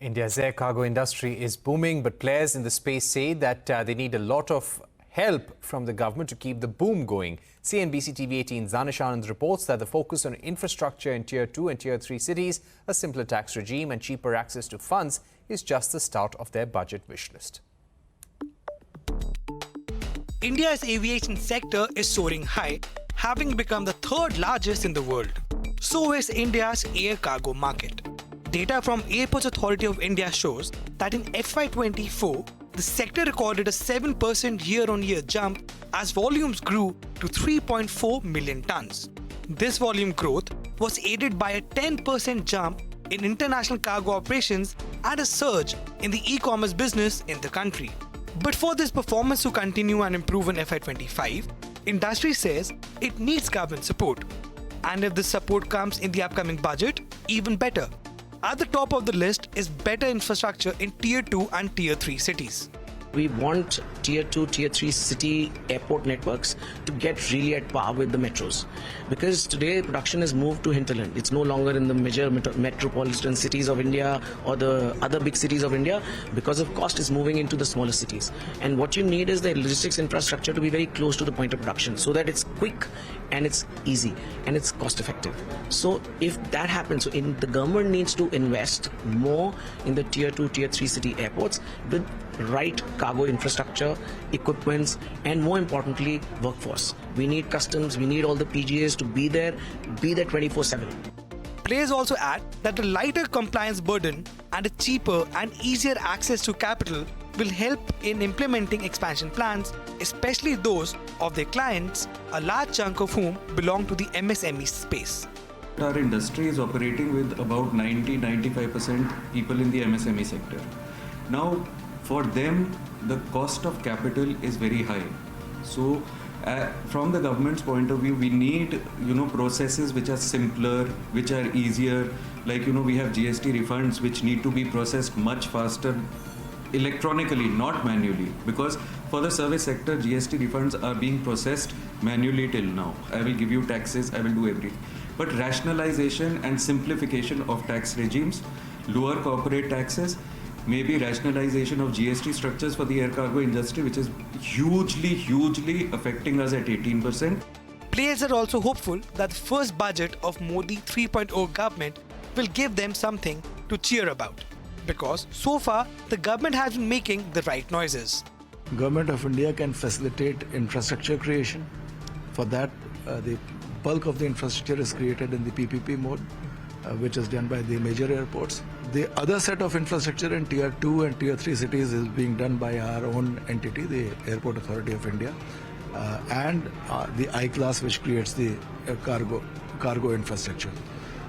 India's air cargo industry is booming, but players in the space say that they need a lot of help from the government to keep the boom going. CNBC-TV18's Daanish Anand reports that the focus on infrastructure in Tier 2 and Tier 3 cities, a simpler tax regime and cheaper access to funds is just the start of their budget wish list. India's aviation sector is soaring high, having become the third largest in the world. So is India's air cargo market. Data from Airports Authority of India shows that in FY24, the sector recorded a 7% year-on-year jump as volumes grew to 3.4 million tons. This volume growth was aided by a 10% jump in international cargo operations and a surge in the e-commerce business in the country. But for this performance to continue and improve in FY25, industry says it needs government support. And if this support comes in the upcoming budget, even better. At the top of the list is better infrastructure in Tier 2 and Tier 3 cities. We want Tier 2, Tier 3 city airport networks to get really at par with the metros. Because today production has moved to hinterland. It's no longer in the major metropolitan cities of India or the other big cities of India. Because of cost, is moving into the smaller cities. And what you need is the logistics infrastructure to be very close to the point of production so that it's quick and it's easy and it's cost effective. So if that happens, the government needs to invest more in the Tier 2, Tier 3 city airports with right cargo infrastructure, equipments, and more importantly, workforce. We need customs, we need all the PGAs to be there 24/7. Players also add that a lighter compliance burden and a cheaper and easier access to capital will help in implementing expansion plans, especially those of their clients, a large chunk of whom belong to the MSME space. Our industry is operating with about 90-95% people in the MSME sector. Now, for them, the cost of capital is very high. So, from the government's point of view, we need, processes which are simpler, which are easier. Like, we have GST refunds which need to be processed much faster electronically, not manually. Because for the service sector, GST refunds are being processed manually till now. I will give you taxes, I will do everything. But rationalization and simplification of tax regimes, lower corporate taxes, maybe rationalization of GST structures for the air cargo industry, which is hugely affecting us at 18%. Players are also hopeful that the first budget of Modi 3.0 government will give them something to cheer about. Because so far, the government has been making the right noises. Government of India can facilitate infrastructure creation. For that, the bulk of the infrastructure is created in the PPP mode, which is done by the major airports. The other set of infrastructure in Tier 2 and Tier 3 cities is being done by our own entity, the Airport Authority of India, and the I-Class, which creates the cargo infrastructure.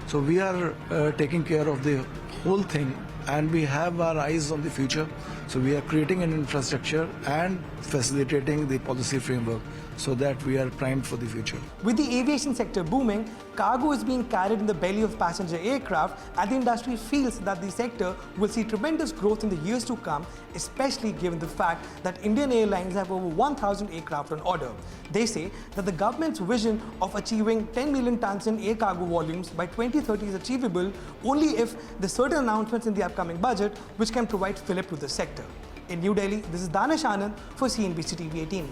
So we are taking care of the whole thing, and we have our eyes on the future. So we are creating an infrastructure and facilitating the policy framework so that we are primed for the future. With the aviation sector booming, cargo is being carried in the belly of passenger aircraft, and the industry feels that the sector will see tremendous growth in the years to come, especially given the fact that Indian Airlines have over 1,000 aircraft on order. They say that the government's vision of achieving 10 million tons in air cargo volumes by 2030 is achievable only if there are certain announcements in the upcoming budget which can provide fillip to the sector. In New Delhi, this is Daanish Anand for CNBC-TV18.